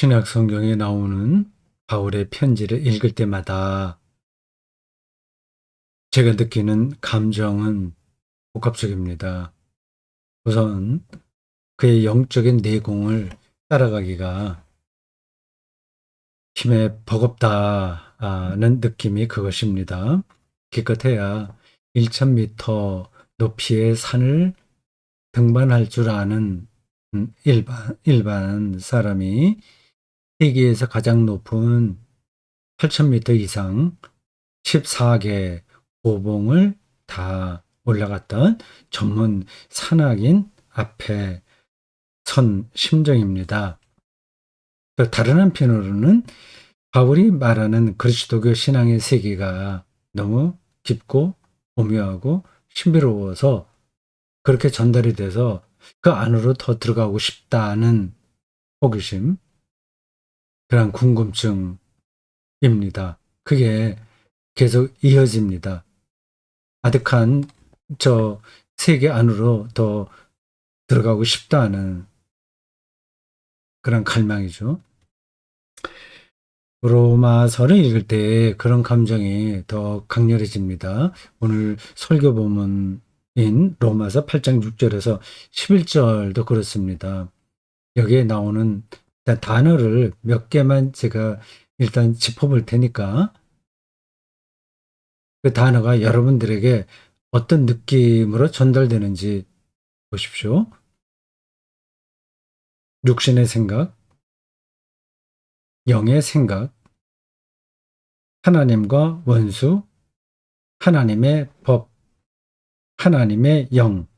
신약 성경에 나오는 바울의 편지를 읽을 때마다 제가 느끼는 감정은 복합적입니다. 우선 그의 영적인 내공을 따라가기가 힘에 버겁다는 느낌이 그것입니다. 기껏해야 1000m 높이의 산을 등반할 줄 아는 일반 사람이 세계에서 가장 높은 8000m 이상 14개 고봉을 다 올라갔던 전문 산악인 앞에 선 심정입니다. 또 다른 한편으로는 바울이 말하는 그리스도교 신앙의 세계가 너무 깊고 오묘하고 신비로워서 그렇게 전달이 돼서 그 안으로 더 들어가고 싶다는 호기심, 그런 궁금증입니다. 그게 계속 이어집니다. 아득한 저 세계 안으로 더 들어가고 싶다는 그런 갈망이죠. 로마서를 읽을 때 그런 감정이 더 강렬해집니다. 오늘 설교 본문인 로마서 8장 6절에서 11절도 그렇습니다. 여기에 나오는 단어를 몇 개만 제가 일단 짚어볼 테니까 그 단어가 여러분들에게 어떤 느낌으로 전달되는지 보십시오. 육신의 생각, 영의 생각, 하나님과 원수, 하나님의 법, 하나님의 영,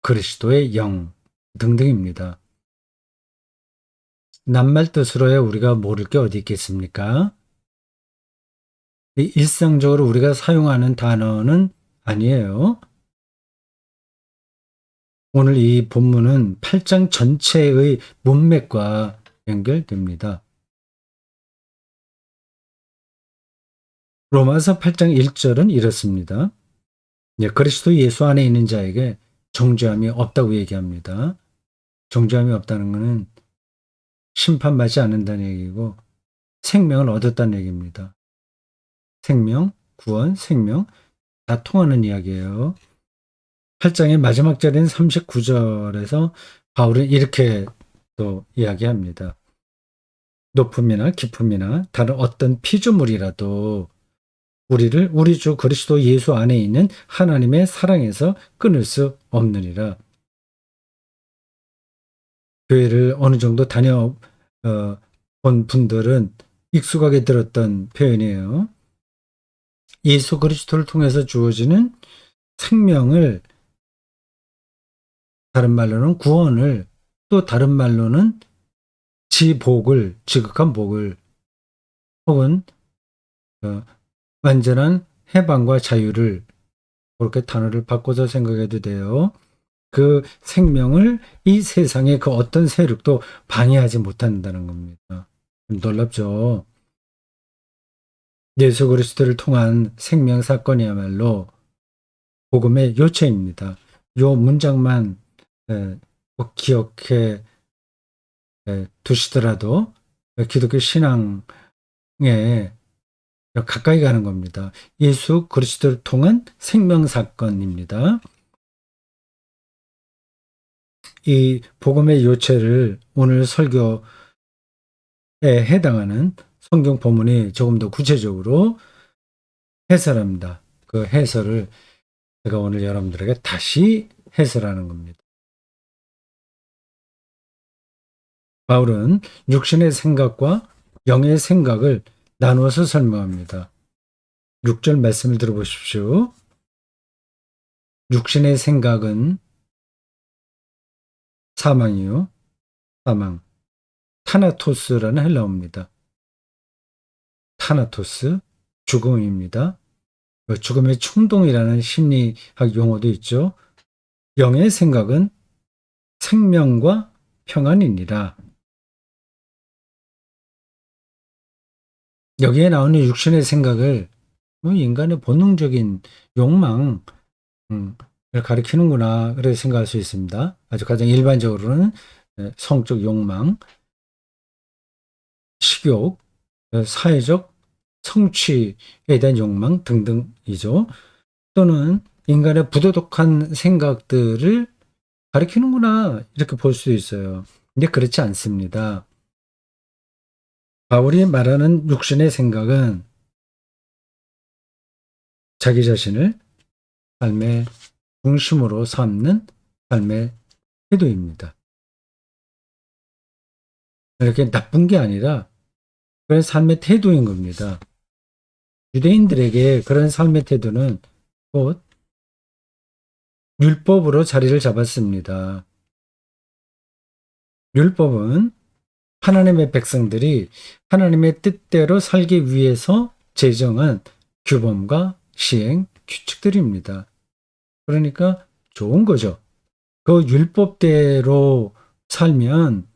그리스도의 영 등등입니다. 낱말 뜻으로야 우리가 모를 게 어디 있겠습니까? 일상적으로 우리가 사용하는 단어는 아니에요. 오늘 이 본문은 8장 전체의 문맥과 연결됩니다. 로마서 8장 1절은 이렇습니다. 그리스도 예수 안에 있는 자에게 정죄함이 없다고 얘기합니다. 정죄함이 없다는 것은 심판받지 않는다는 얘기고 생명을 얻었다는 얘기입니다. 생명, 구원, 생명 다 통하는 이야기예요. 8장의 마지막 절인 39절에서 바울은 이렇게 또 이야기합니다. 높음이나 깊음이나 다른 어떤 피조물이라도 우리를 우리 주 그리스도 예수 안에 있는 하나님의 사랑에서 끊을 수 없느니라. 교회를 어느 정도 본 분들은 익숙하게 들었던 표현이에요. 예수 그리스도를 통해서 주어지는 생명을, 다른 말로는 구원을, 또 다른 말로는 지복을, 지극한 복을, 혹은 완전한 해방과 자유를, 그렇게 단어를 바꿔서 생각해도 돼요. 그 생명을 이 세상의 그 어떤 세력도 방해하지 못한다는 겁니다. 놀랍죠? 예수 그리스도를 통한 생명 사건이야말로 복음의 요체입니다. 요 문장만 꼭 기억해 두시더라도 기독교 신앙에 가까이 가는 겁니다. 예수 그리스도를 통한 생명 사건입니다. 이 복음의 요체를 오늘 설교에 해당하는 성경 본문이 조금 더 구체적으로 해설합니다. 그 해설을 제가 오늘 여러분들에게 다시 해설하는 겁니다. 바울은 육신의 생각과 영의 생각을 나누어서 설명합니다. 6절 말씀을 들어보십시오. 육신의 생각은 사망이요. 사망. 타나토스라는 헬라어입니다. 타나토스, 죽음입니다. 죽음의 충동이라는 심리학 용어도 있죠. 영의 생각은 생명과 평안이니라. 여기에 나오는 육신의 생각을 인간의 본능적인 욕망, 을 가리키는구나, 그렇게 생각할 수 있습니다. 아주 가장 일반적으로는 성적 욕망, 식욕, 사회적 성취에 대한 욕망 등등이죠. 또는 인간의 부도덕한 생각들을 가리키는구나 이렇게 볼 수 있어요. 근데 그렇지 않습니다. 바울이 말하는 육신의 생각은 자기 자신을 삶의 중심으로 삼는 삶의 태도입니다. 이렇게 나쁜 게 아니라 그런 삶의 태도인 겁니다. 유대인들에게 그런 삶의 태도는 곧 율법으로 자리를 잡았습니다. 율법은 하나님의 백성들이 하나님의 뜻대로 살기 위해서 제정한 규범과 시행, 규칙들입니다. 그러니까 좋은 거죠. 그 율법대로 살면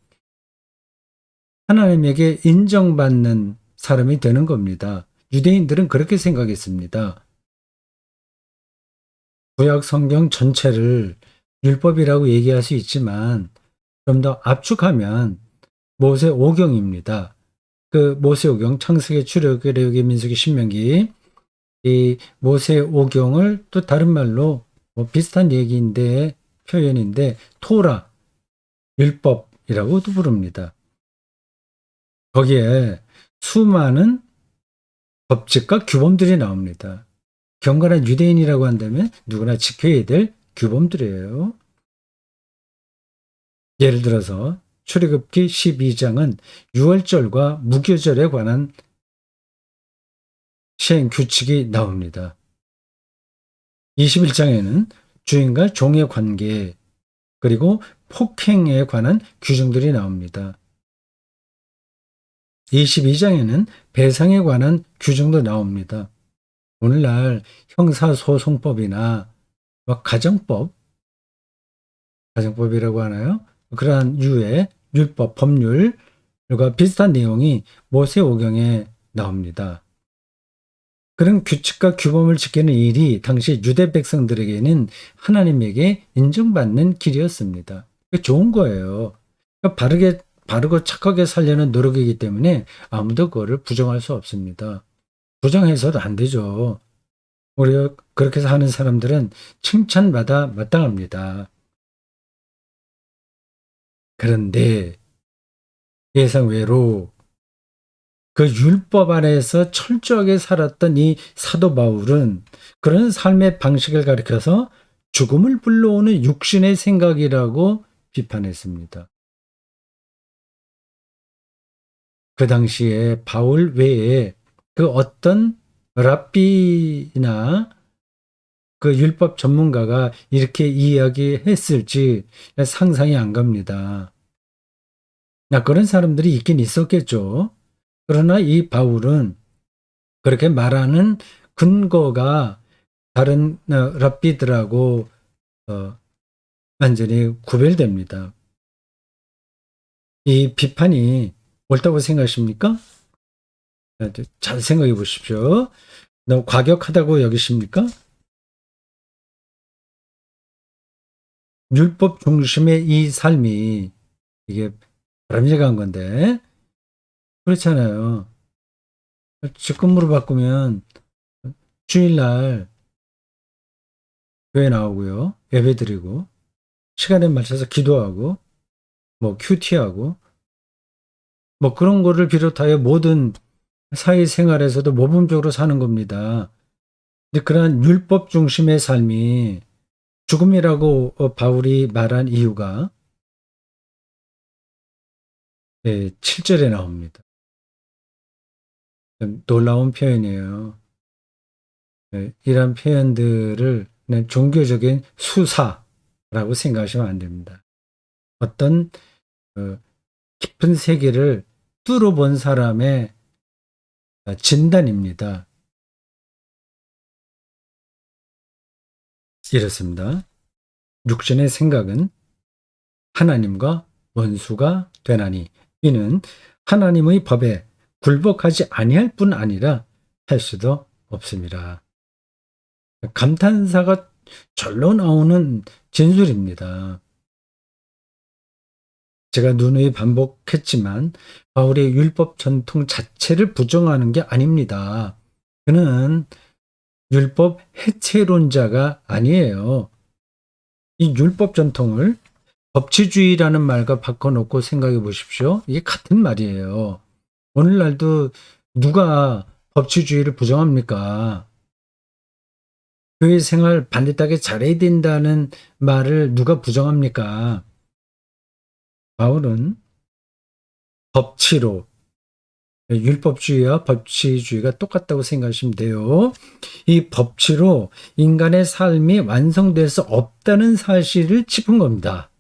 하나님에게 인정받는 사람이 되는 겁니다. 유대인들은 그렇게 생각했습니다. 구약 성경 전체를 율법이라고 얘기할 수 있지만 좀 더 압축하면 모세오경입니다. 그 모세오경, 창세기, 출애굽기, 레위기, 민수기, 신명기, 이 모세오경을 또 다른 말로 비슷한 얘기인데 표현인데 토라, 율법이라고도 부릅니다. 거기에 수많은 법칙과 규범들이 나옵니다. 경건한 유대인이라고 한다면 누구나 지켜야 될 규범들이에요. 예를 들어서 출애굽기 12장은 유월절과 무교절에 관한 시행 규칙이 나옵니다. 21장에는 주인과 종의 관계 그리고 폭행에 관한 규정들이 나옵니다. 22장에는 배상에 관한 규정도 나옵니다. 오늘날 형사소송법이나 가정법이라고 하나요? 그러한 유의 율법, 법률과 비슷한 내용이 모세오경에 나옵니다. 그런 규칙과 규범을 지키는 일이 당시 유대 백성들에게는 하나님에게 인정받는 길이었습니다. 좋은 거예요. 바르고 착하게 살려는 노력이기 때문에 아무도 그거를 부정할 수 없습니다. 부정해서도 안 되죠. 우리가 그렇게 해서 하는 사람들은 칭찬받아 마땅합니다. 그런데 예상외로 그 율법 안에서 철저하게 살았던 이 사도 바울은 그런 삶의 방식을 가리켜서 죽음을 불러오는 육신의 생각이라고 비판했습니다. 그 당시에 바울 외에 그 어떤 랍비나 그 율법 전문가가 이렇게 이야기했을지 상상이 안 갑니다. 그런 사람들이 있긴 있었겠죠. 그러나 이 바울은 그렇게 말하는 근거가 다른 랍비들하고 완전히 구별됩니다. 이 비판이 옳다고 생각하십니까? 잘 생각해 보십시오. 너무 과격하다고 여기십니까? 율법 중심의 이 삶이 이게 바람직한 건데 그렇잖아요. 직급으로 바꾸면 주일날 교회 나오고요. 예배 드리고 시간에 맞춰서 기도하고 큐티하고 그런 거를 비롯하여 모든 사회생활에서도 모범적으로 사는 겁니다. 근데 그러한 율법 중심의 삶이 죽음이라고 바울이 말한 이유가 7절에 나옵니다. 놀라운 표현이에요. 이런 표현들을 종교적인 수사라고 생각하시면 안 됩니다. 어떤 깊은 세계를 뚫어본 사람의 진단입니다. 이렇습니다. 육신의 생각은 하나님과 원수가 되나니 이는 하나님의 법에 굴복하지 아니할 뿐 아니라 할 수도 없습니다. 감탄사가 절로 나오는 진술입니다. 제가 누누이 반복했지만 바울의 율법 전통 자체를 부정하는 게 아닙니다. 그는 율법 해체론자가 아니에요. 이 율법 전통을 법치주의라는 말과 바꿔놓고 생각해 보십시오. 이게 같은 말이에요. 오늘날도 누가 법치주의를 부정합니까? 교회 생활 반듯하게 잘해야 된다는 말을 누가 부정합니까? 바울은 법치로, 율법주의와 법치주의가 똑같다고 생각하시면 돼요. 이 법치로 인간의 삶이 완성될 수 없다는 사실을 짚은 겁니다.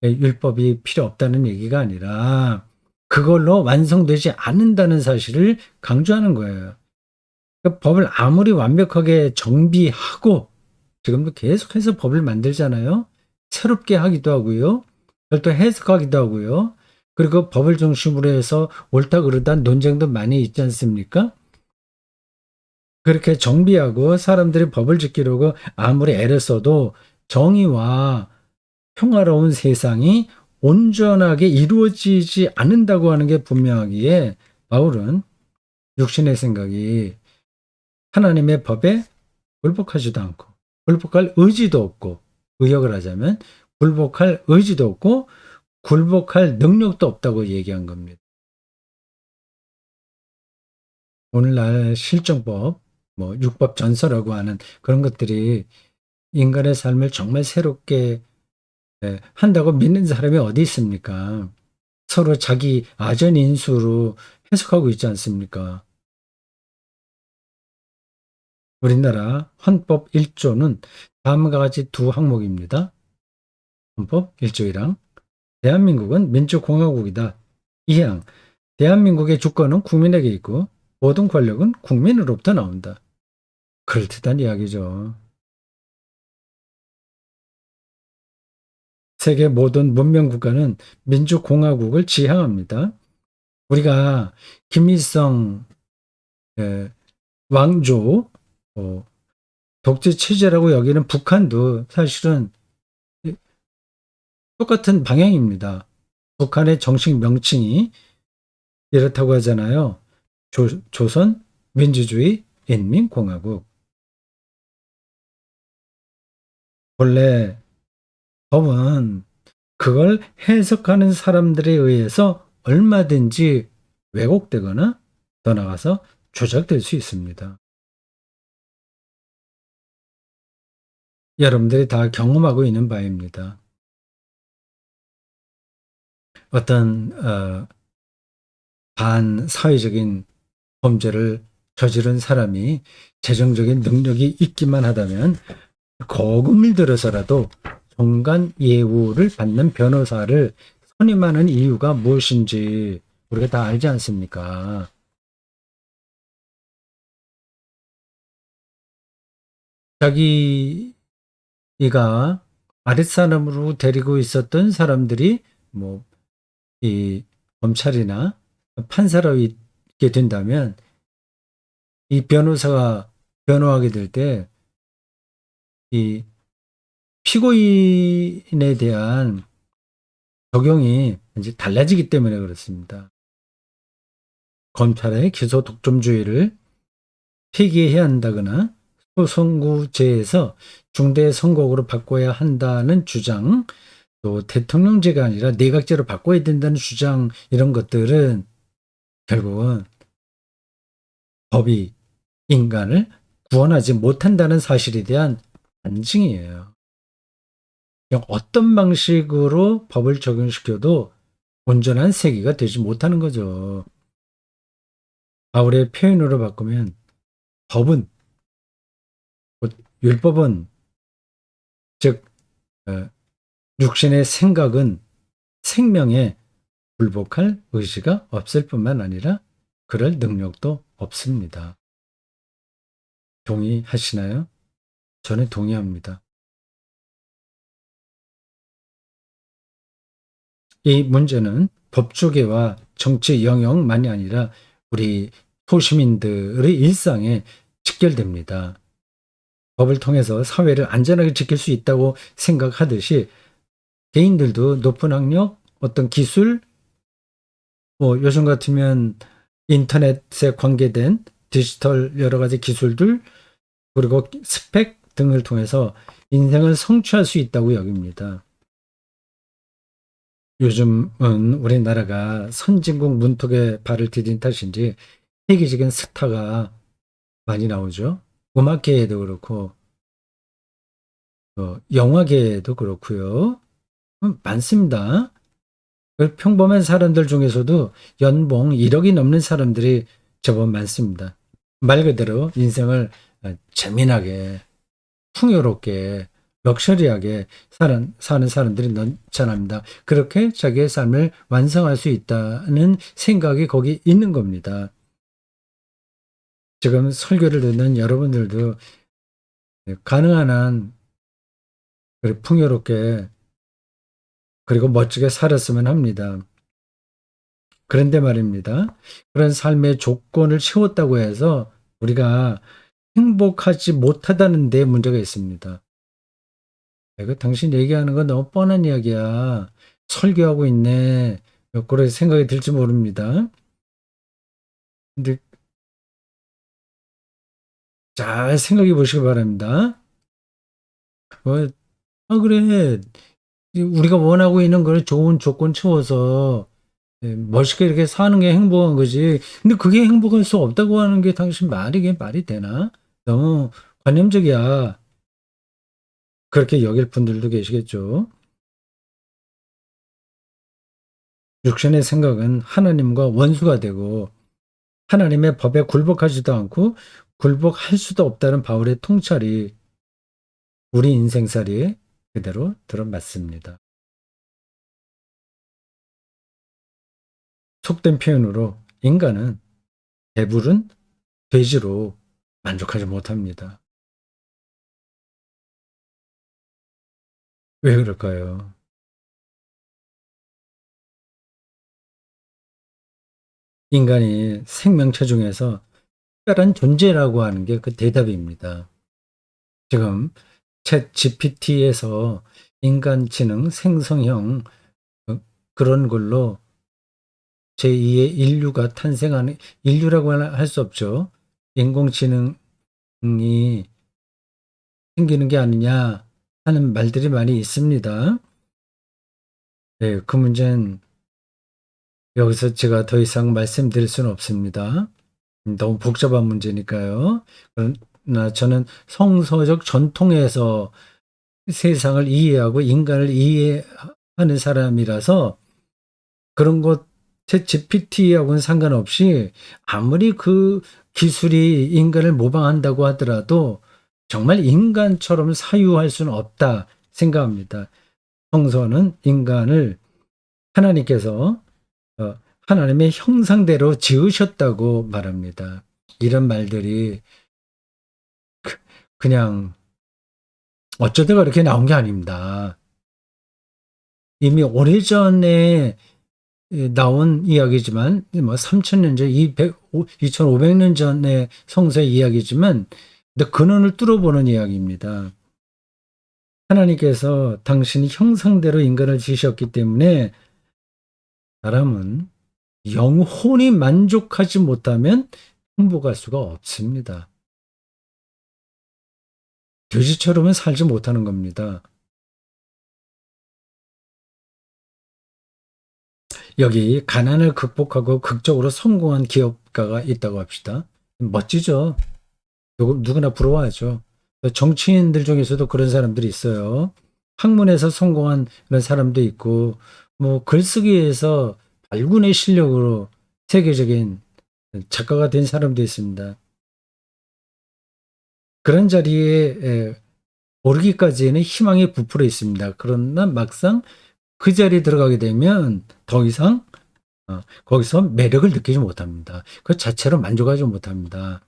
율법이 필요 없다는 얘기가 아니라 그걸로 완성되지 않는다는 사실을 강조하는 거예요. 그러니까 법을 아무리 완벽하게 정비하고 지금도 계속해서 법을 만들잖아요. 새롭게 하기도 하고요. 또 해석하기도 하고요. 그리고 법을 중심으로 해서 옳다 그르다 논쟁도 많이 있지 않습니까? 그렇게 정비하고 사람들이 법을 지키려고 아무리 애를 써도 정의와 평화로운 세상이 온전하게 이루어지지 않는다고 하는 게 분명하기에 바울은 육신의 생각이 하나님의 법에 굴복하지도 않고 굴복할 의지도 없고 의역을 하자면 굴복할 의지도 없고 굴복할 능력도 없다고 얘기한 겁니다. 오늘날 실정법, 율법 전서라고 하는 그런 것들이 인간의 삶을 정말 새롭게 한다고 믿는 사람이 어디 있습니까? 서로 자기 아전 인수로 해석하고 있지 않습니까? 우리나라 헌법 1조는 다음과 같이 두 항목입니다. 헌법 1조 1항 대한민국은 민주공화국이다. 2항 대한민국의 주권은 국민에게 있고 모든 권력은 국민으로부터 나온다. 그럴듯한 이야기죠. 세계 모든 문명 국가는 민주공화국을 지향합니다. 우리가 김일성 왕조 독재 체제라고 여기는 북한도 사실은 똑같은 방향입니다. 북한의 정식 명칭이 이렇다고 하잖아요. 조선 민주주의 인민공화국. 원래 법은 그걸 해석하는 사람들에 의해서 얼마든지 왜곡되거나 더 나아가서 조작될 수 있습니다. 여러분들이 다 경험하고 있는 바입니다. 어떤 반사회적인 범죄를 저지른 사람이 재정적인 능력이 있기만 하다면 거금을 들여서라도 정관 예우를 받는 변호사를 선임하는 이유가 무엇인지 우리가 다 알지 않습니까? 자기가 아랫사람으로 데리고 있었던 사람들이 이 검찰이나 판사로 있게 된다면 이 변호사가 변호하게 될 때 이 피고인에 대한 적용이 이제 달라지기 때문에 그렇습니다. 검찰의 기소 독점주의를 폐기해야 한다거나 소선구제에서 중대 선거구로 바꿔야 한다는 주장, 또 대통령제가 아니라 내각제로 바꿔야 된다는 주장, 이런 것들은 결국은 법이 인간을 구원하지 못한다는 사실에 대한 반증이에요. 어떤 방식으로 법을 적용시켜도 온전한 세계가 되지 못하는 거죠. 바울의 표현으로 바꾸면 법은, 율법은, 즉 육신의 생각은 생명에 굴복할 의지가 없을 뿐만 아니라 그럴 능력도 없습니다. 동의하시나요? 저는 동의합니다. 이 문제는 법조계와 정치 영역만이 아니라 우리 소시민들의 일상에 직결됩니다. 법을 통해서 사회를 안전하게 지킬 수 있다고 생각하듯이 개인들도 높은 학력, 어떤 기술, 뭐 요즘 같으면 인터넷에 관계된 디지털 여러 가지 기술들, 그리고 스펙 등을 통해서 인생을 성취할 수 있다고 여깁니다. 요즘은 우리나라가 선진국 문턱에 발을 디딘 탓인지 세계적인 스타가 많이 나오죠. 음악계에도 그렇고, 영화계에도 그렇고요. 많습니다. 평범한 사람들 중에서도 연봉 1억이 넘는 사람들이 제법 많습니다. 말 그대로 인생을 재미나게, 풍요롭게, 럭셔리하게 사는 사람들이 넘쳐납니다. 그렇게 자기의 삶을 완성할 수 있다는 생각이 거기 있는 겁니다. 지금 설교를 듣는 여러분들도 가능한 한 풍요롭게 그리고 멋지게 살았으면 합니다. 그런데 말입니다. 그런 삶의 조건을 채웠다고 해서 우리가 행복하지 못하다는 데 문제가 있습니다. 이거 당신 얘기하는 건 너무 뻔한 이야기야. 설교하고 있네. 그런 생각이 들지 모릅니다. 근데 잘 생각해 보시기 바랍니다. 그래. 우리가 원하고 있는 걸 좋은 조건 채워서 멋있게 이렇게 사는 게 행복한 거지. 근데 그게 행복할 수 없다고 하는 게 당신 이게 말이 되나? 너무 관념적이야. 그렇게 여길 분들도 계시겠죠. 육신의 생각은 하나님과 원수가 되고 하나님의 법에 굴복하지도 않고 굴복할 수도 없다는 바울의 통찰이 우리 인생살이에 그대로 들어맞습니다. 속된 표현으로 인간은 배부른 돼지로 만족하지 못합니다. 왜 그럴까요? 인간이 생명체 중에서 특별한 존재라고 하는 게 그 대답입니다. 지금 챗 GPT에서 인간지능 생성형 그런 걸로 제2의 인류가 탄생하는, 인류라고 할 수 없죠. 인공지능이 생기는 게 아니냐 하는 말들이 많이 있습니다. 네, 그 문제는 여기서 제가 더 이상 말씀드릴 수는 없습니다. 너무 복잡한 문제니까요. 그러나 저는 성서적 전통에서 세상을 이해하고 인간을 이해하는 사람이라서 그런 것 챗GPT하고는 상관없이 아무리 그 기술이 인간을 모방한다고 하더라도 정말 인간처럼 사유할 수는 없다 생각합니다. 성서는 인간을 하나님께서 하나님의 형상대로 지으셨다고 말합니다. 이런 말들이 그냥 어쩌다가 이렇게 나온 게 아닙니다. 이미 오래전에 나온 이야기지만 뭐 3000년 전, 2500년 전의 성서의 이야기지만 근데 근원을 뚫어보는 이야기입니다. 하나님께서 당신이 형상대로 인간을 지으셨기 때문에 사람은 영혼이 만족하지 못하면 행복할 수가 없습니다. 돼지처럼은 살지 못하는 겁니다. 여기 가난을 극복하고 극적으로 성공한 기업가가 있다고 합시다. 멋지죠? 누구나 부러워하죠. 정치인들 중에서도 그런 사람들이 있어요. 학문에서 성공한 그런 사람도 있고, 뭐 글쓰기에서 발군의 실력으로 세계적인 작가가 된 사람도 있습니다. 그런 자리에 오르기까지는 희망이 부풀어 있습니다. 그러나 막상 그 자리에 들어가게 되면 더 이상 거기서 매력을 느끼지 못합니다. 그 자체로 만족하지 못합니다.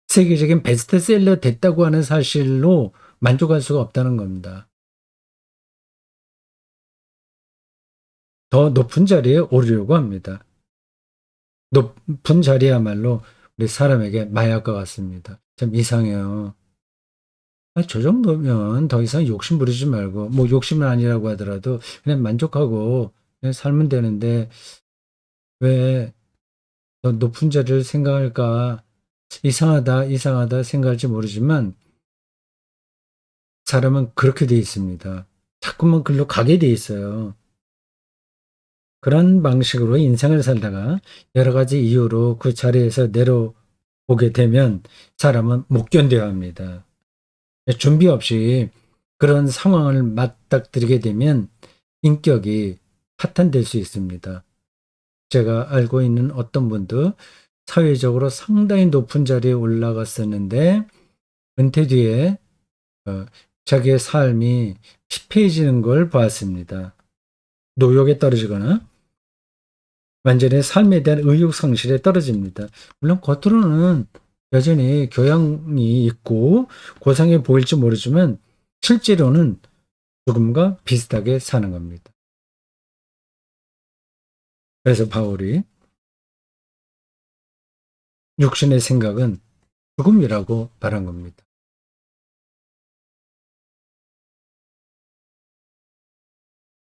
세계적인 베스트셀러 됐다고 하는 사실로 만족할 수가 없다는 겁니다. 더 높은 자리에 오르려고 합니다. 높은 자리야말로 우리 사람에게 마약과 같습니다. 참 이상해요. 저 정도면 더 이상 욕심 부리지 말고, 뭐 욕심은 아니라고 하더라도 그냥 만족하고 그냥 살면 되는데 왜 더 높은 자리를 생각할까? 이상하다 생각할지 모르지만 사람은 그렇게 돼 있습니다. 자꾸만 글로 가게 돼 있어요. 그런 방식으로 인생을 살다가 여러 가지 이유로 그 자리에서 내려오게 되면 사람은 못 견뎌야 합니다. 준비 없이 그런 상황을 맞닥뜨리게 되면 인격이 파탄될 수 있습니다. 제가 알고 있는 어떤 분도 사회적으로 상당히 높은 자리에 올라갔었는데 은퇴 뒤에 어, 자기의 삶이 피폐해지는 걸 보았습니다. 노역에 떨어지거나 완전히 삶에 대한 의욕 상실에 떨어집니다. 물론 겉으로는 여전히 교양이 있고 고상해 보일지 모르지만 실제로는 죽음과 비슷하게 사는 겁니다. 그래서 바울이 육신의 생각은 죽음이라고 말한 겁니다.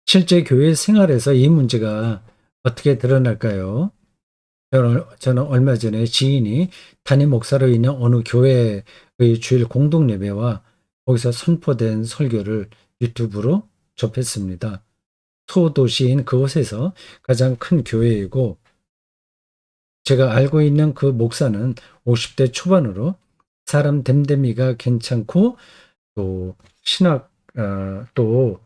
실제 교회 생활에서 이 문제가 어떻게 드러날까요? 저는 얼마 전에 지인이 담임 목사로 있는 어느 교회의 주일 공동 예배와 거기서 선포된 설교를 유튜브로 접했습니다. 소도시인 그곳에서 가장 큰 교회이고 제가 알고 있는 그 목사는 50대 초반으로 사람 됨됨이가 괜찮고 또 신학 또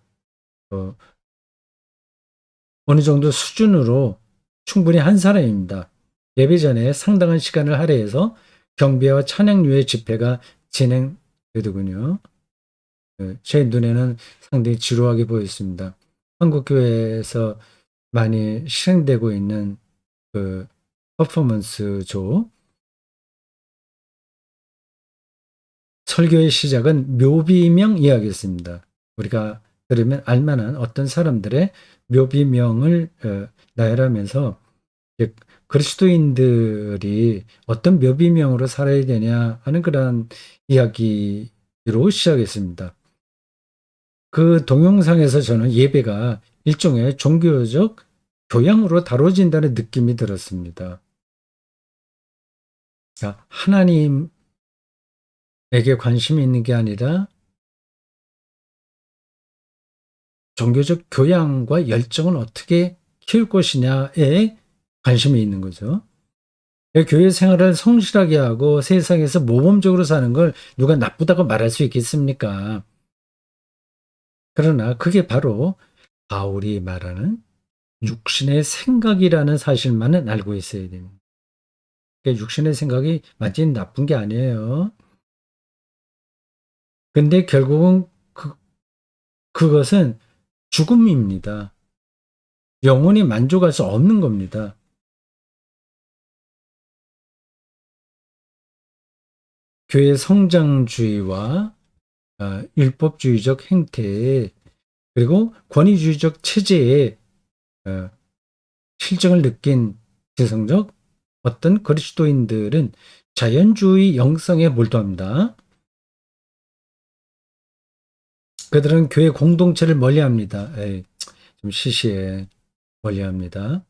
어느 정도 수준으로 충분히 한 사람입니다. 예배 전에 상당한 시간을 할애해서 경배와 찬양류의 집회가 진행되더군요. 제 눈에는 상당히 지루하게 보였습니다. 한국 교회에서 많이 실행되고 있는 그 퍼포먼스죠. 설교의 시작은 묘비명 이야기였습니다. 우리가 들으면 알만한 어떤 사람들의 묘비명을 나열하면서 그리스도인들이 어떤 묘비명으로 살아야 되냐 하는 그런 이야기로 시작했습니다. 그 동영상에서 저는 예배가 일종의 종교적 교양으로 다뤄진다는 느낌이 들었습니다. 하나님에게 관심이 있는 게 아니라 종교적 교양과 열정을 어떻게 키울 것이냐에 관심이 있는 거죠. 교회 생활을 성실하게 하고 세상에서 모범적으로 사는 걸 누가 나쁘다고 말할 수 있겠습니까? 그러나 그게 바로 바울이 말하는 육신의 생각이라는 사실만은 알고 있어야 됩니다. 육신의 생각이 완전히 나쁜 게 아니에요. 근데 결국은 그것은 죽음입니다. 영원히 만족할 수 없는 겁니다. 교회 성장주의와 율법주의적 행태 그리고 권위주의적 체제의 실정을 느낀 지성적 어떤 그리스도인들은 자연주의 영성에 몰두합니다. 그들은 교회 공동체를 멀리합니다. 좀 시시해 멀리합니다.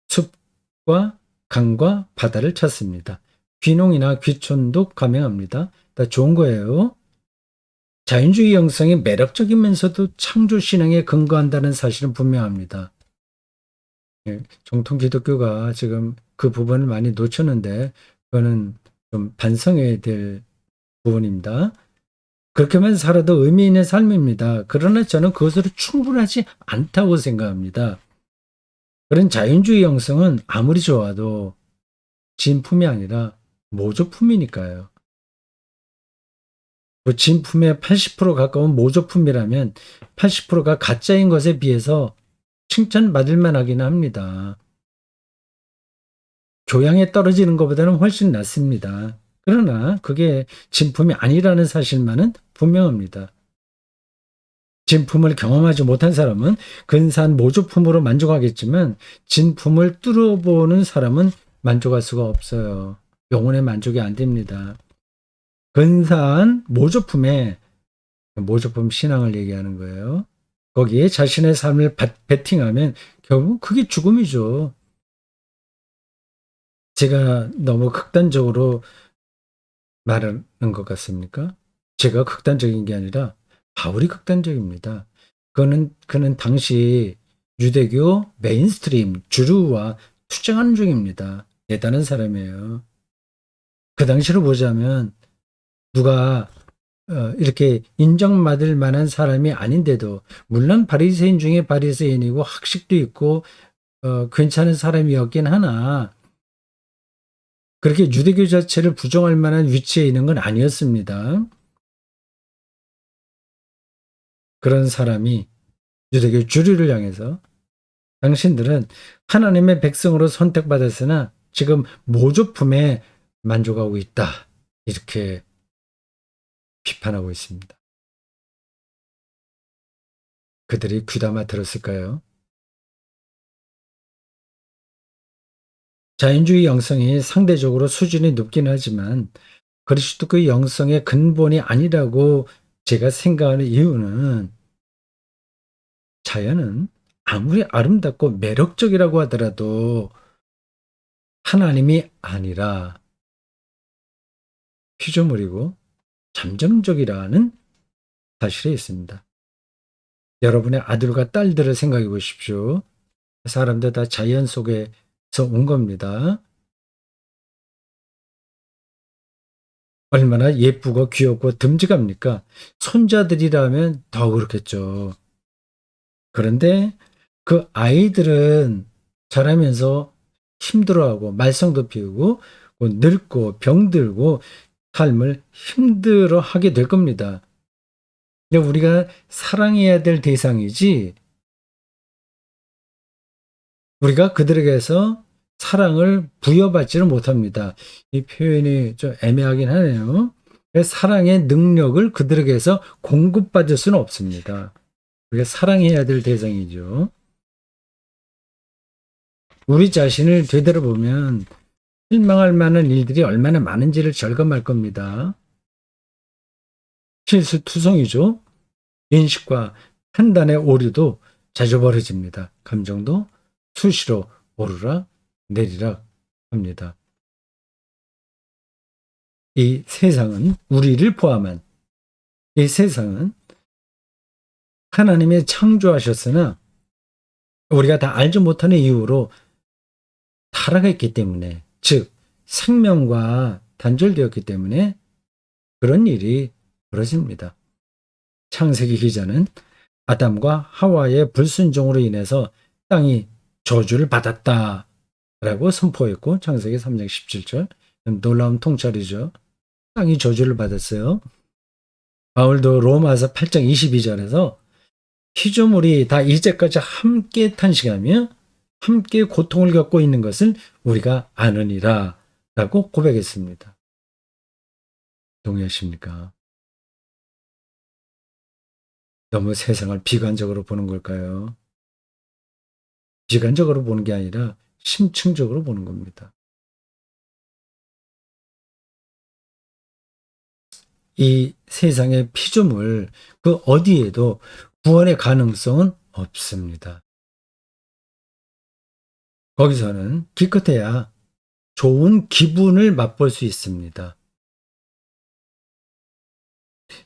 숲과 강과 바다를 찾습니다. 귀농이나 귀촌도 감행합니다. 다 좋은 거예요. 자연주의 영성이 매력적이면서도 창조신앙에 근거한다는 사실은 분명합니다. 정통 기독교가 지금 그 부분을 많이 놓쳤는데 그거는 좀 반성해야 될 부분입니다. 그렇게만 살아도 의미 있는 삶입니다. 그러나 저는 그것으로 충분하지 않다고 생각합니다. 그런 자연주의 영성은 아무리 좋아도 진품이 아니라 모조품이니까요. 그 진품의 80% 가까운 모조품이라면 80%가 가짜인 것에 비해서 칭찬받을 만하긴 합니다. 교양에 떨어지는 것보다는 훨씬 낫습니다. 그러나 그게 진품이 아니라는 사실만은 분명합니다. 진품을 경험하지 못한 사람은 근사한 모조품으로 만족하겠지만 진품을 뚫어보는 사람은 만족할 수가 없어요. 영혼의 만족이 안 됩니다. 근사한 모조품 신앙을 얘기하는 거예요. 거기에 자신의 삶을 베팅하면 결국 그게 죽음이죠. 제가 너무 극단적으로 말하는 것 같습니까? 제가 극단적인 게 아니라 바울이 극단적입니다. 그는 당시 유대교 메인스트림 주류와 투쟁하는 중입니다. 대단한 사람이에요. 그 당시로 보자면 누가 이렇게 인정받을 만한 사람이 아닌데도 물론 바리새인 중에 바리새인이고 학식도 있고 괜찮은 사람이었긴 하나 그렇게 유대교 자체를 부정할 만한 위치에 있는 건 아니었습니다. 그런 사람이 유대교 주류를 향해서 당신들은 하나님의 백성으로 선택받았으나 지금 모조품에 만족하고 있다. 이렇게 비판하고 있습니다. 그들이 귀담아 들었을까요? 자연주의 영성이 상대적으로 수준이 높긴 하지만 그리스도의 영성의 근본이 아니라고 제가 생각하는 이유는 자연은 아무리 아름답고 매력적이라고 하더라도 하나님이 아니라 피조물이고 잠정적이라는 사실이 있습니다. 여러분의 아들과 딸들을 생각해 보십시오. 사람들 다 자연 속에서 온 겁니다. 얼마나 예쁘고 귀엽고 듬직합니까? 손자들이라면 더 그렇겠죠. 그런데 그 아이들은 자라면서 힘들어하고 말썽도 피우고 늙고 병들고 삶을 힘들어하게 될 겁니다. 근데 우리가 사랑해야 될 대상이지 우리가 그들에게서 사랑을 부여받지를 못합니다. 이 표현이 좀 애매하긴 하네요. 사랑의 능력을 그들에게서 공급받을 수는 없습니다. 우리가 사랑해야 될 대상이죠. 우리 자신을 되돌아보면 실망할 만한 일들이 얼마나 많은지를 절감할 겁니다. 실수투성이죠. 인식과 판단의 오류도 자주 벌어집니다. 감정도 수시로 오르락 내리락 합니다. 이 세상은 우리를 포함한 이 세상은 하나님의 창조하셨으나 우리가 다 알지 못하는 이유로 타락했기 때문에 즉 생명과 단절되었기 때문에 그런 일이 벌어집니다. 창세기 기자는 아담과 하와의 불순종으로 인해서 땅이 저주를 받았다라고 선포했고 창세기 3장 17절 놀라운 통찰이죠. 땅이 저주를 받았어요. 바울도 로마서 8장 22절에서 피조물이 다 이제까지 함께 탄식하며 함께 고통을 겪고 있는 것을 우리가 아느니라 라고 고백했습니다. 동의하십니까? 너무 세상을 비관적으로 보는 걸까요? 비관적으로 보는 게 아니라 심층적으로 보는 겁니다. 이 세상의 피조물 그 어디에도 구원의 가능성은 없습니다. 거기서는 기껏해야 좋은 기분을 맛볼 수 있습니다.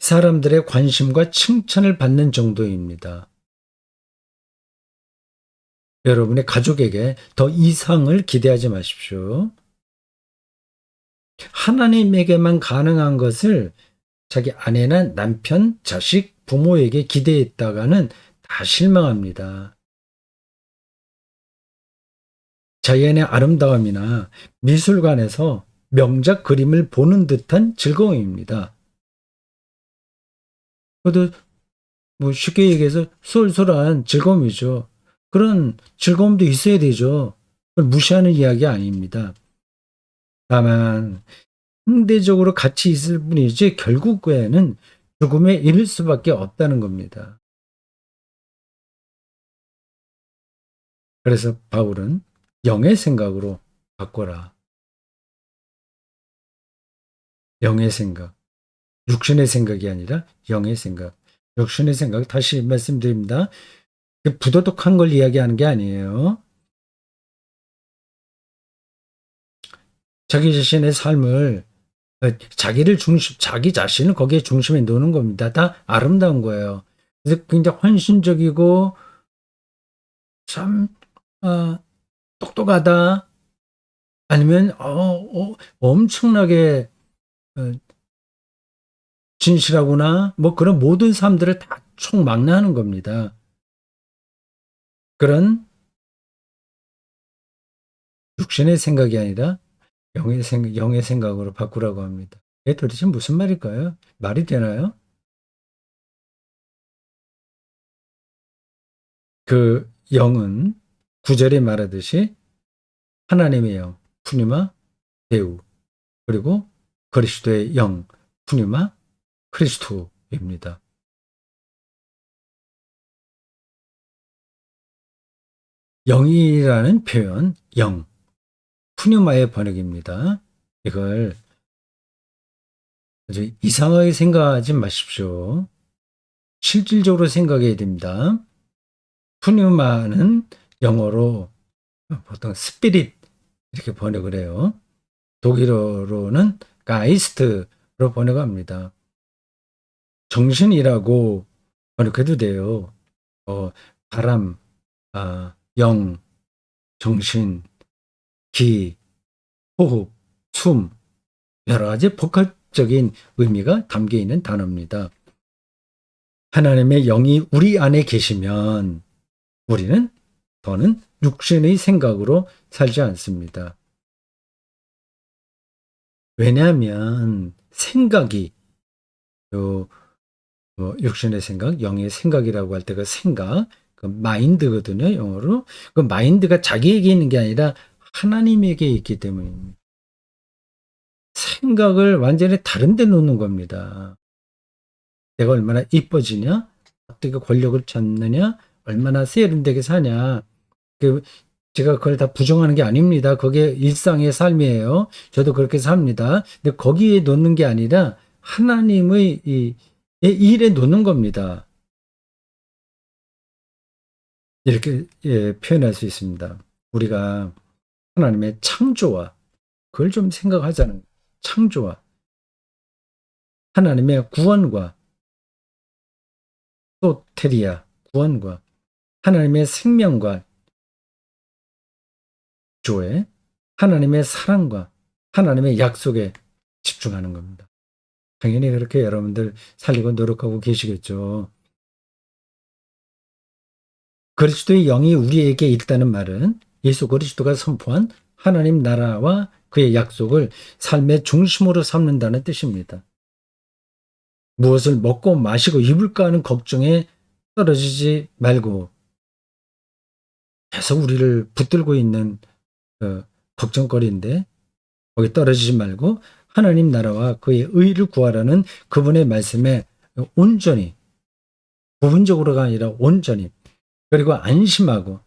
사람들의 관심과 칭찬을 받는 정도입니다. 여러분의 가족에게 더 이상을 기대하지 마십시오. 하나님에게만 가능한 것을 자기 아내나 남편, 자식, 부모에게 기대했다가는 다 실망합니다. 자연의 아름다움이나 미술관에서 명작 그림을 보는 듯한 즐거움입니다. 그것도 뭐 쉽게 얘기해서 쏠쏠한 즐거움이죠. 그런 즐거움도 있어야 되죠. 그걸 무시하는 이야기 아닙니다. 다만 상대적으로 같이 있을 뿐이지 결국에는 죽음에 이를 수밖에 없다는 겁니다. 그래서 바울은 영의 생각으로 바꿔라. 영의 생각. 육신의 생각이 아니라 영의 생각. 육신의 생각 다시 말씀드립니다. 부도덕한 걸 이야기하는 게 아니에요. 자기 자신의 삶을 자기 자신을 거기에 중심에 놓는 겁니다. 다 아름다운 거예요. 그래서 굉장히 헌신적이고 참 똑똑하다. 아니면 엄청나게 어, 진실하구나. 뭐 그런 모든 사람들을 다 총망라하는 겁니다. 그런 육신의 생각이 아니라 영의 생각으로 바꾸라고 합니다. 이게 도대체 무슨 말일까요? 말이 되나요? 그 영은 구절에 말하듯이 하나님의 영, 푸니마, 배우, 그리고 그리스도의 영, 푸니마, 크리스토입니다. 영이라는 표현, 영, 푸뉴마의 번역입니다. 이걸 아주 이상하게 생각하지 마십시오. 실질적으로 생각해야 됩니다. 푸뉴마는 영어로 보통 스피릿 이렇게 번역을 해요. 독일어로는 가이스트로 번역합니다. 정신이라고 번역해도 돼요. 바람, 영, 정신, 기, 호흡, 숨, 여러 가지 복합적인 의미가 담겨 있는 단어입니다. 하나님의 영이 우리 안에 계시면 우리는 더는 육신의 생각으로 살지 않습니다. 왜냐하면 생각이 육신의 생각, 영의 생각이라고 할 때 그 생각, 그 마인드거든요, 영어로. 그 마인드가 자기에게 있는 게 아니라 하나님에게 있기 때문입니다. 생각을 완전히 다른 데 놓는 겁니다. 내가 얼마나 이뻐지냐? 어떻게 권력을 잡느냐? 얼마나 세련되게 사냐? 제가 그걸 다 부정하는 게 아닙니다. 그게 일상의 삶이에요. 저도 그렇게 삽니다. 근데 거기에 놓는 게 아니라 하나님의 이 일에 놓는 겁니다. 이렇게 표현할 수 있습니다. 우리가 하나님의 창조와 그걸 좀 생각하자는 창조와 하나님의 구원과 소테리아 구원과 하나님의 생명과 조에 하나님의 사랑과 하나님의 약속에 집중하는 겁니다. 당연히 그렇게 여러분들 살리고 노력하고 계시겠죠. 그리스도의 영이 우리에게 있다는 말은 예수 그리스도가 선포한 하나님 나라와 그의 약속을 삶의 중심으로 삼는다는 뜻입니다. 무엇을 먹고 마시고 입을까 하는 걱정에 떨어지지 말고 계속 우리를 붙들고 있는 걱정거리인데 거기 떨어지지 말고 하나님 나라와 그의 의를 구하라는 그분의 말씀에 온전히 부분적으로가 아니라 온전히 그리고 안심하고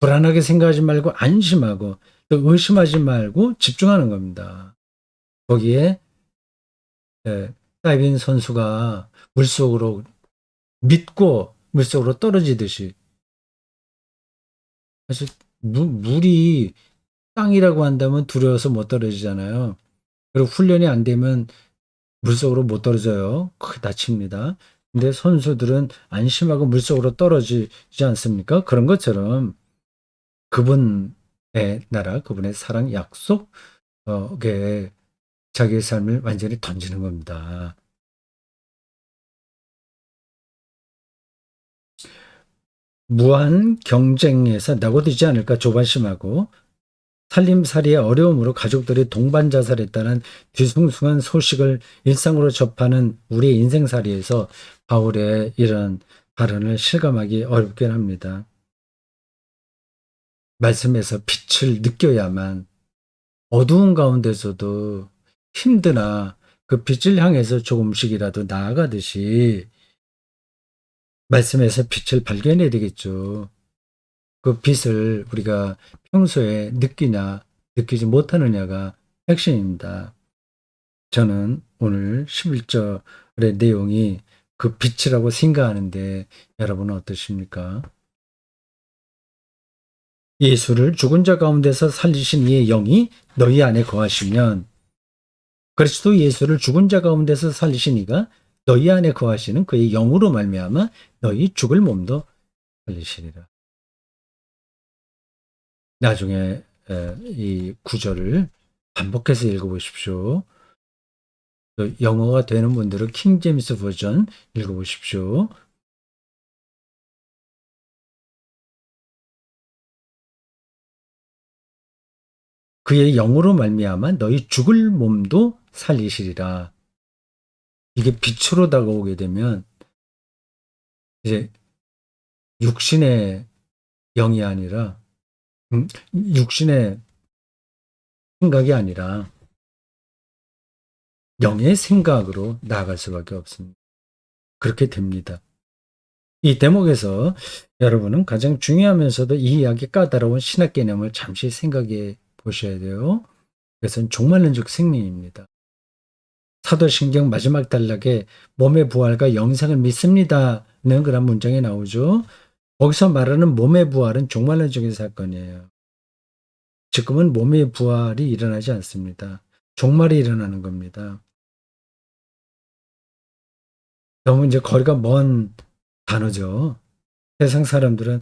불안하게 생각하지 말고 안심하고 또 의심하지 말고 집중하는 겁니다. 거기에 다이빙 선수가 물속으로 믿고 물속으로 떨어지듯이 사실 물이 땅이라고 한다면 두려워서 못 떨어지잖아요. 그리고 훈련이 안 되면 물속으로 못 떨어져요. 크게 다칩니다. 근데 선수들은 안심하고 물속으로 떨어지지 않습니까? 그런 것처럼 그분의 나라, 그분의 사랑 약속에 자기의 삶을 완전히 던지는 겁니다. 무한 경쟁에서 낙오되지 않을까 조바심하고 살림살이의 어려움으로 가족들이 동반 자살했다는 뒤숭숭한 소식을 일상으로 접하는 우리의 인생살이에서 바울의 이런 발언을 실감하기 어렵긴 합니다. 말씀에서 빛을 느껴야만 어두운 가운데서도 힘드나 그 빛을 향해서 조금씩이라도 나아가듯이 말씀에서 빛을 발견해야 되겠죠. 그 빛을 우리가 평소에 느끼냐, 느끼지 못하느냐가 핵심입니다. 저는 오늘 11절의 내용이 그 빛이라고 생각하는데 여러분은 어떠십니까? 예수를 죽은 자 가운데서 살리신 이의 영이 너희 안에 거하시면 그리스도 예수를 죽은 자 가운데서 살리신 이가 너희 안에 거하시는 그의 영으로 말미암아 너희 죽을 몸도 살리시리라. 나중에 이 구절을 반복해서 읽어보십시오. 또 영어가 되는 분들은 킹 제임스 버전 읽어보십시오. 그의 영으로 말미암아 너희 죽을 몸도 살리시리라. 이게 빛으로 다가오게 되면 이제 육신의 영이 아니라 육신의 생각이 아니라 영의 생각으로 나아갈 수밖에 없습니다. 그렇게 됩니다. 이 대목에서 여러분은 가장 중요하면서도 이 이야기 까다로운 신학 개념을 잠시 생각해 보셔야 돼요. 그것은 종말론적 생명입니다. 사도신경 마지막 단락에 몸의 부활과 영생을 믿습니다는 그런 문장이 나오죠. 거기서 말하는 몸의 부활은 종말론적인 사건이에요. 지금은 몸의 부활이 일어나지 않습니다. 종말이 일어나는 겁니다. 너무 이제 거리가 먼 단어죠. 세상 사람들은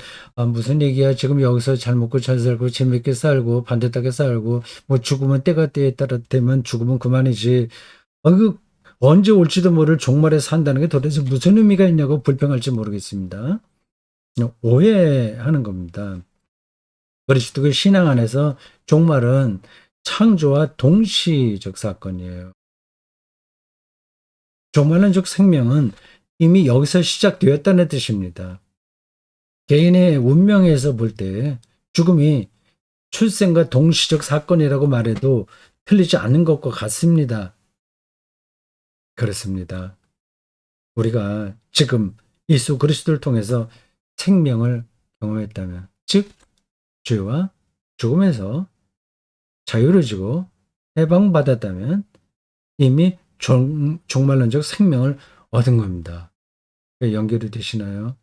무슨 얘기야 지금 여기서 잘 먹고 잘 살고 재밌게 살고 반듯하게 살고 뭐 죽으면 때에 따라 되면 죽으면 그만이지. 그 언제 올지도 모를 종말에 산다는 게 도대체 무슨 의미가 있냐고 불평할지 모르겠습니다. 오해하는 겁니다. 그리스도의 신앙 안에서 종말은 창조와 동시적 사건이에요. 종말론적 생명은 이미 여기서 시작되었다는 뜻입니다. 개인의 운명에서 볼 때 죽음이 출생과 동시적 사건이라고 말해도 틀리지 않은 것과 같습니다. 그렇습니다. 우리가 지금 예수 그리스도를 통해서 생명을 경험했다면, 즉 죄와 죽음에서 자유를 주고 해방받았다면 이미 종말론적 생명을 얻은 겁니다. 연결이 되시나요?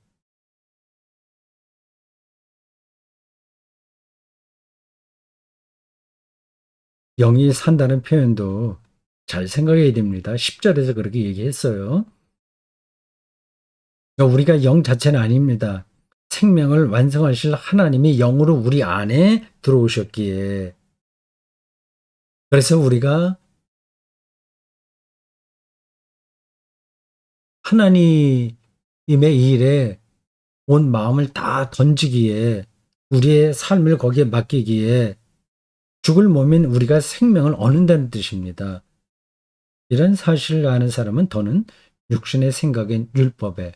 영이 산다는 표현도 잘 생각해야 됩니다. 10절에서 그렇게 얘기했어요. 우리가 영 자체는 아닙니다. 생명을 완성하실 하나님이 영으로 우리 안에 들어오셨기에 그래서 우리가 하나님의 일에 온 마음을 다 던지기에 우리의 삶을 거기에 맡기기에 죽을 몸인 우리가 생명을 얻는다는 뜻입니다. 이런 사실을 아는 사람은 더는 육신의 생각인 율법에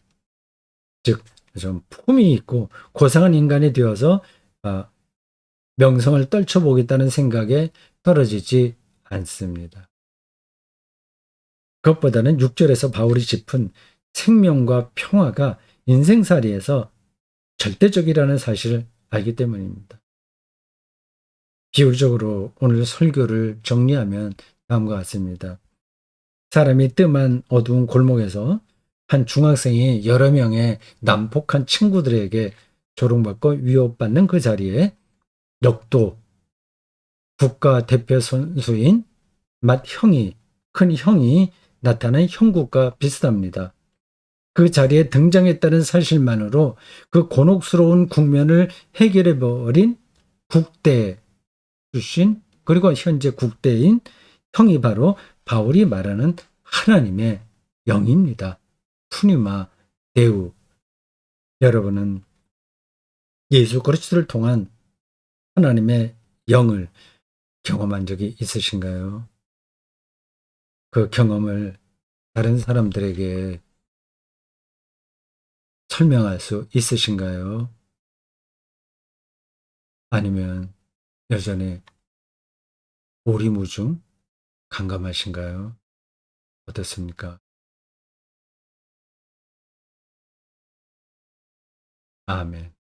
즉 좀 품이 있고 고상한 인간이 되어서 명성을 떨쳐보겠다는 생각에 떨어지지 않습니다. 그것보다는 6절에서 바울이 짚은 생명과 평화가 인생살이에서 절대적이라는 사실을 알기 때문입니다. 비유적으로 오늘 설교를 정리하면 다음과 같습니다. 사람이 뜸한 어두운 골목에서 한 중학생이 여러 명의 난폭한 친구들에게 조롱받고 위협받는 그 자리에 역도 국가 대표 선수인 큰 형이 나타난 형국과 비슷합니다. 그 자리에 등장했다는 사실만으로 그 곤혹스러운 국면을 해결해버린 국대 출신 그리고 현재 국대인 형이 바로 바울이 말하는 하나님의 영입니다. 푸니마 데우. 여러분은 예수 그리스도를 통한 하나님의 영을 경험한 적이 있으신가요? 그 경험을 다른 사람들에게 설명할 수 있으신가요? 아니면 여전히 오리무중 감감하신가요? 어떻습니까? 아멘.